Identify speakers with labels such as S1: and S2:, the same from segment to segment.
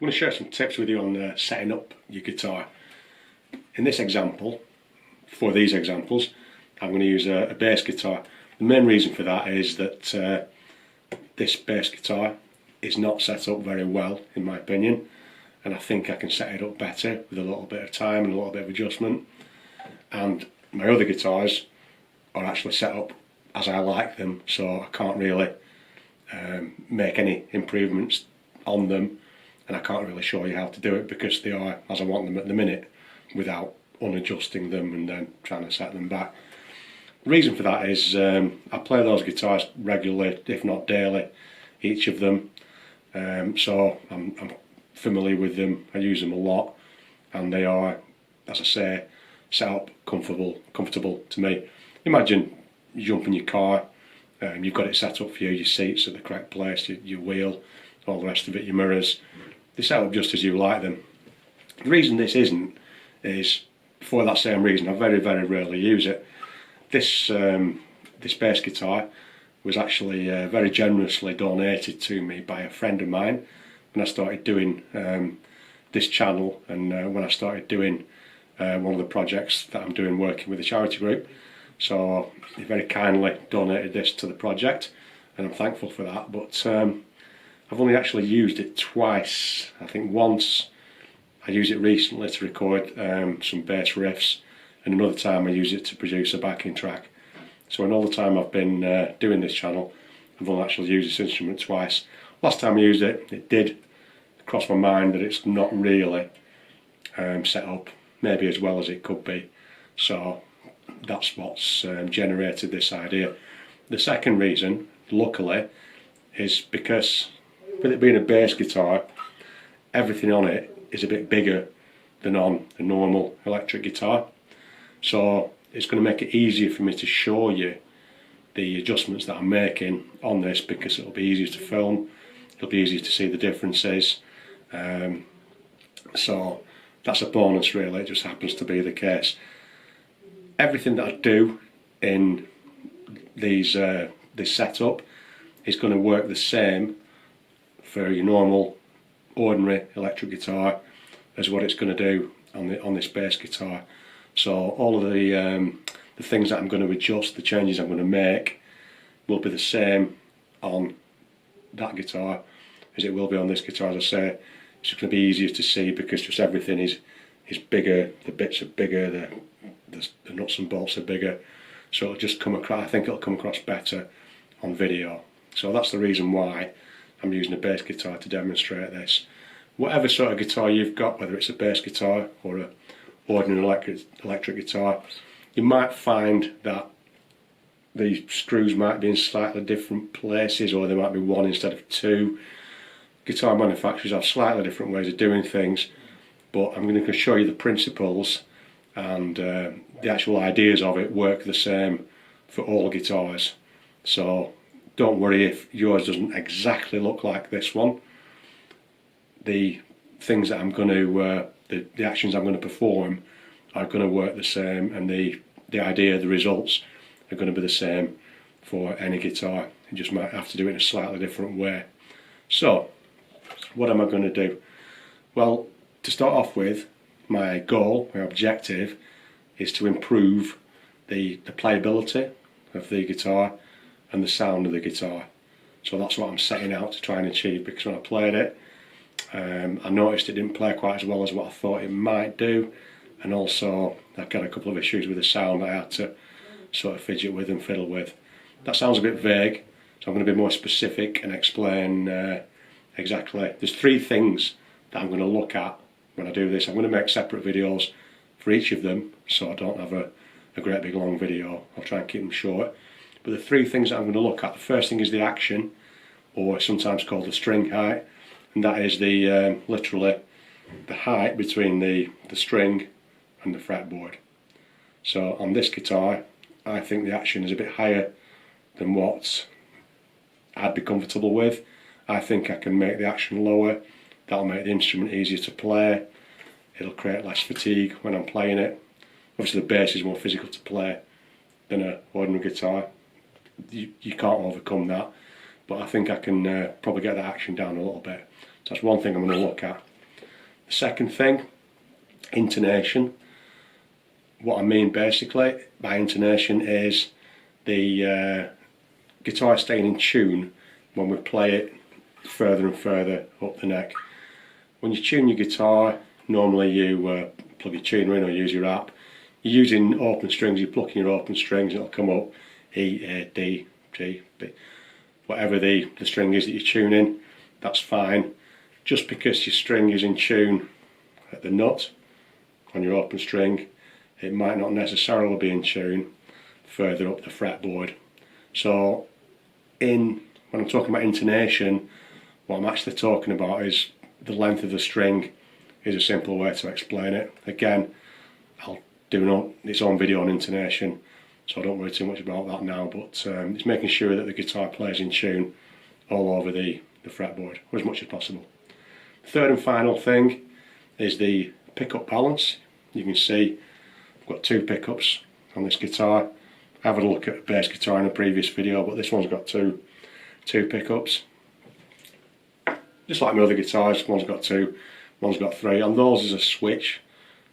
S1: I'm going to share some tips with you on setting up your guitar. In this example, for these examples, I'm going to use a bass guitar. The main reason for that is that this bass guitar is not set up very well, in my opinion, and I think I can set it up better with a little bit of time and a little bit of adjustment. And my other guitars are actually set up as I like them, so I can't really make any improvements on them, and I can't really show you how to do it because they are as I want them at the minute without unadjusting them and then trying to set them back. The reason for that is I play those guitars regularly, if not daily, each of them, so I'm familiar with them, I use them a lot, and they are, as I say, set up comfortable to me. Imagine you jump in your car, you've got it set up for you, your seats at the correct place, your wheel, all the rest of it, your mirrors. They're set up just as you like them. The reason this isn't is, for that same reason, I very rarely use it. This bass guitar was actually very generously donated to me by a friend of mine when I started doing this channel, and when I started doing one of the projects that I'm doing working with a charity group. So he very kindly donated this to the project, and I'm thankful for that. But I've only actually used it twice. I think once I used it recently to record some bass riffs, and another time I used it to produce a backing track. So in all the time I've been doing this channel, I've only actually used this instrument twice. Last time I used it, it did cross my mind that it's not really set up maybe as well as it could be. So that's what's generated this idea. The second reason, luckily, is because with it being a bass guitar, everything on it is a bit bigger than on a normal electric guitar. So it's going to make it easier for me to show you the adjustments that I'm making on this, because it'll be easier to film, it'll be easier to see the differences. So that's a bonus really, it just happens to be the case. Everything that I do in these this setup is going to work the same for your normal ordinary electric guitar as what it's going to do on this bass guitar. So all of the things that I'm going to adjust, the changes I'm going to make, will be the same on that guitar as it will be on this guitar. As I say, it's just going to be easier to see because just everything is bigger, the bits are bigger, the nuts and bolts are bigger, so it'll just come across, I think it'll come across better on video. So that's the reason why I'm using a bass guitar to demonstrate this. Whatever sort of guitar you've got, whether it's a bass guitar or a ordinary electric guitar, you might find that the screws might be in slightly different places, or there might be one instead of two. Guitar manufacturers have slightly different ways of doing things, but I'm going to show you the principles, and the actual ideas of it work the same for all guitars. So don't worry if yours doesn't exactly look like this one. The things that I'm going to, the actions I'm going to perform are going to work the same, and the idea, the results are going to be the same for any guitar. You just might have to do it in a slightly different way. So what am I going to do? Well, to start off with, my goal, my objective, is to improve the playability of the guitar and the sound of the guitar. So that's what I'm setting out to try and achieve, because when I played it, I noticed it didn't play quite as well as what I thought it might do, and also I've got a couple of issues with the sound that I had to sort of fidget with and fiddle with. That sounds a bit vague, so I'm going to be more specific and explain exactly. There's three things that I'm going to look at when I do this. I'm going to make separate videos for each of them, so I don't have a great big long video. I'll try and keep them short. But the three things that I'm going to look at, the first thing is the action, or sometimes called the string height, and that is the literally the height between the string and the fretboard. So on this guitar, I think the action is a bit higher than what I'd be comfortable with. I think I can make the action lower. That'll make the instrument easier to play. It'll create less fatigue when I'm playing it. Obviously the bass is more physical to play than an ordinary guitar. You can't overcome that, but I think I can probably get that action down a little bit. So that's one thing I'm going to look at. The second thing, intonation. What I mean basically by intonation is the guitar staying in tune when we play it further and further up the neck. When you tune your guitar, normally you plug your tuner in or use your app. You're using open strings, you're plucking your open strings, it'll come up E, A, D, G, B. Whatever the string is that you're tuning, that's fine. Just because your string is in tune at the nut on your open string, it might not necessarily be in tune further up the fretboard. So when I'm talking about intonation, what I'm actually talking about is the length of the string is a simple way to explain it. Again, I'll do its own video on intonation, so I don't worry too much about that now, but it's making sure that the guitar plays in tune all over the fretboard, or as much as possible. The third and final thing is the pickup balance. You can see I've got 2 pickups on this guitar. I've had a look at a bass guitar in a previous video, but this one's got two pickups. Just like my other guitars, one's got 2, one's got 3, and those is a switch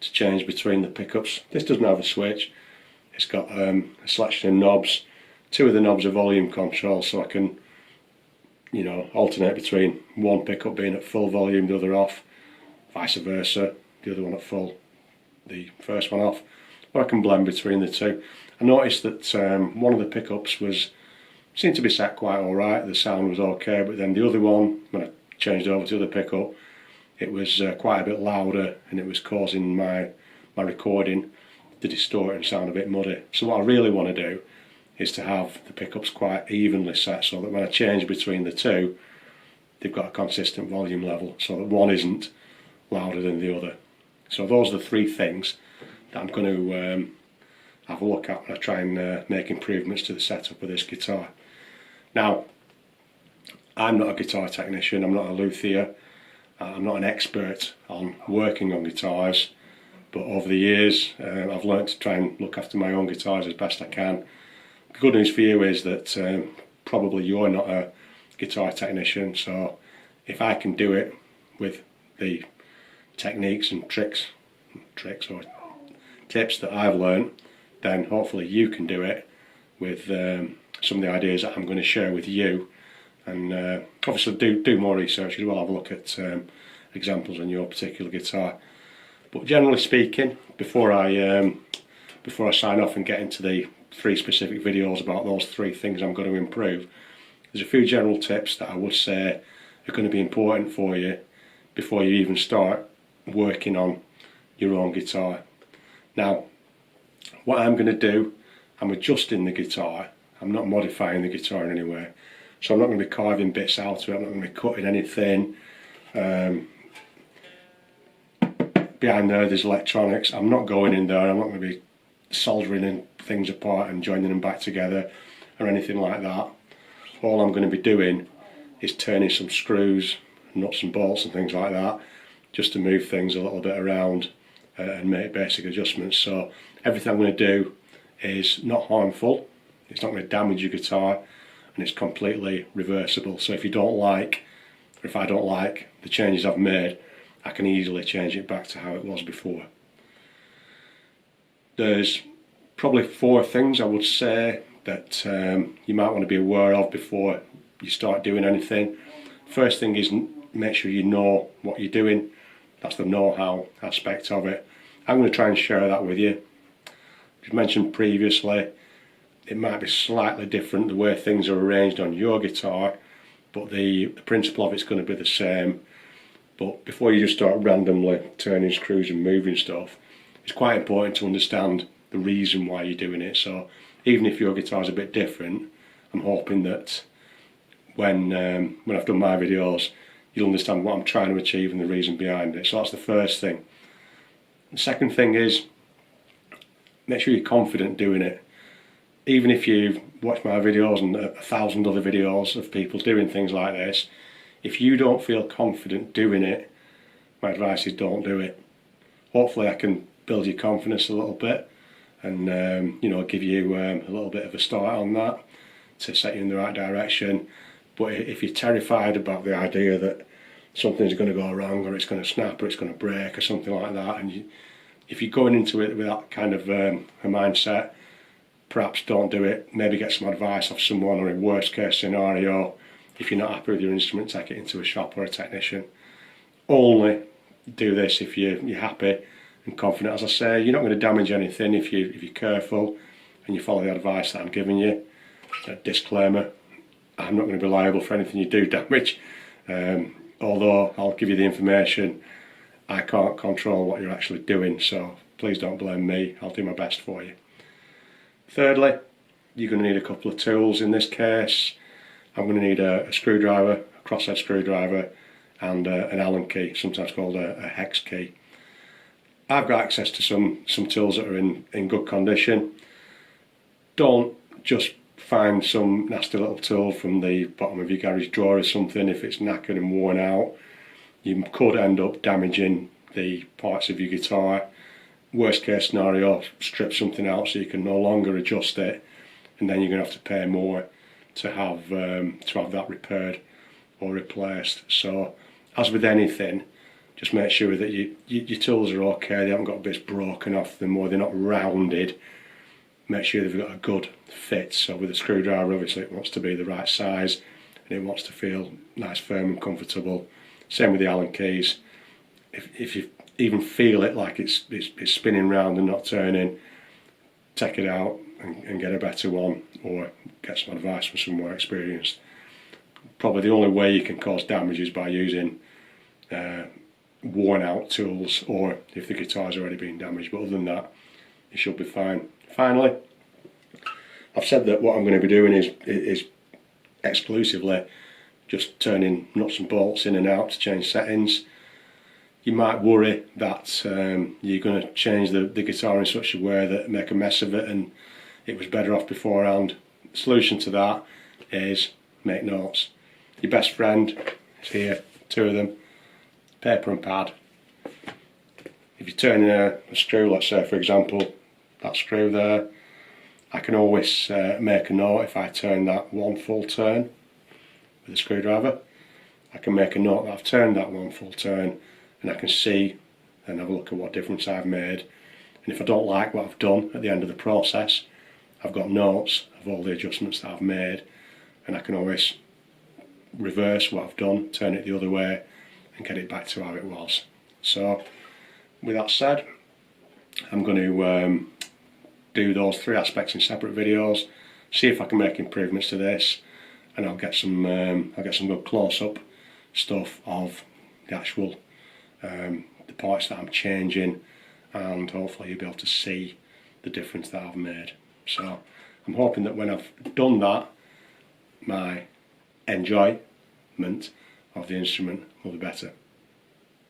S1: to change between the pickups. This doesn't have a switch. It's got a selection of knobs. 2 of the knobs are volume control, so I can, you know, alternate between one pickup being at full volume, the other off, vice versa, the other one at full, the first one off, or I can blend between the 2. I noticed that one of the pickups seemed to be set quite alright, the sound was okay, but then the other one, when I changed over to the other pickup, it was quite a bit louder, and it was causing my recording to distort and sound a bit muddy. So what I really want to do is to have the pickups quite evenly set, so that when I change between the 2, they've got a consistent volume level, so that one isn't louder than the other. So those are the 3 things that I'm going to have a look at when I try and make improvements to the setup of this guitar. Now, I'm not a guitar technician, I'm not a luthier, I'm not an expert on working on guitars, but over the years I've learned to try and look after my own guitars as best I can. The good news for you is that probably you're not a guitar technician, so if I can do it with the techniques and tricks or tips that I've learned, then hopefully you can do it with some of the ideas that I'm going to share with you. And obviously do more research as well, have a look at examples on your particular guitar. But generally speaking, before I sign off and get into the 3 specific videos about those 3 things I'm going to improve, there's a few general tips that I would say are going to be important for you before you even start working on your own guitar. Now, what I'm going to do, I'm adjusting the guitar, I'm not modifying the guitar in any way. So I'm not going to be carving bits out of it, I'm not going to be cutting anything. Behind there's electronics. I'm not going in there, I'm not going to be soldering things apart and joining them back together or anything like that. All I'm going to be doing is turning some screws, nuts and bolts and things like that, just to move things a little bit around and make basic adjustments. So everything I'm going to do is not harmful, it's not going to damage your guitar, and it's completely reversible. So if you don't like, or if I don't like the changes I've made, I can easily change it back to how it was before. There's probably 4 things I would say that you might want to be aware of before you start doing anything. First thing is make sure you know what you're doing. That's the know-how aspect of it. I'm going to try and share that with you. As mentioned previously, it might be slightly different the way things are arranged on your guitar, but the principle of it's going to be the same. But before you just start randomly turning screws and moving stuff, it's quite important to understand the reason why you're doing it. So even if your guitar is a bit different, I'm hoping that when I've done my videos, you'll understand what I'm trying to achieve and the reason behind it. So that's the first thing. The second thing is, make sure you're confident doing it. Even if you've watched my videos and 1,000 other videos of people doing things like this, if you don't feel confident doing it, my advice is don't do it. Hopefully I can build your confidence a little bit and you know, give you a little bit of a start on that to set you in the right direction. But if you're terrified about the idea that something's going to go wrong, or it's going to snap, or it's going to break, or something like that. And if you're going into it with that kind of a mindset, perhaps don't do it. Maybe get some advice off someone, or in worst case scenario, if you're not happy with your instrument, take it into a shop or a technician. Only do this if you're happy and confident. As I say, you're not going to damage anything if you're careful and you follow the advice that I'm giving you. Disclaimer, I'm not going to be liable for anything you do damage. Although I'll give you the information, I can't control what you're actually doing, so please don't blame me. I'll do my best for you. Thirdly, you're going to need a couple of tools. In this case, I'm going to need a screwdriver, a crosshead screwdriver, and an Allen key, sometimes called a hex key. I've got access to some tools that are in good condition. Don't just find some nasty little tool from the bottom of your garage drawer or something. If it's knackered and worn out, you could end up damaging the parts of your guitar. Worst case scenario, strip something out so you can no longer adjust it, and then you're going to have to pay more to have that repaired or replaced. So, as with anything, just make sure that your tools are okay, they haven't got bits broken off them, or they're not rounded. Make sure they've got a good fit. So with a screwdriver, obviously it wants to be the right size and it wants to feel nice, firm and comfortable. Same with the Allen keys. If you even feel it like it's spinning round and not turning, take it out and get a better one, or get some advice from someone more experienced. Probably the only way you can cause damage is by using worn out tools, or if the guitar's already been damaged, but other than that, it should be fine. Finally, I've said that what I'm going to be doing is exclusively just turning nuts and bolts in and out to change settings. You might worry that you're going to change the guitar in such a way that make a mess of it and it was better off beforehand. The solution to that is make notes. Your best friend is here, 2 of them, paper and pad. If you're turning a screw, let's say for example, that screw there, I can always make a note. If I turn that 1 full turn with a screwdriver, I can make a note that I've turned that 1 full turn, and I can see and have a look at what difference I've made. And if I don't like what I've done at the end of the process, I've got notes of all the adjustments that I've made, and I can always reverse what I've done, turn it the other way and get it back to how it was. So with that said, I'm going to do those 3 aspects in separate videos, see if I can make improvements to this, and I'll get some good close-up stuff of the actual the parts that I'm changing, and hopefully you'll be able to see the difference that I've made. So I'm hoping that when I've done that, my enjoyment of the instrument will be better.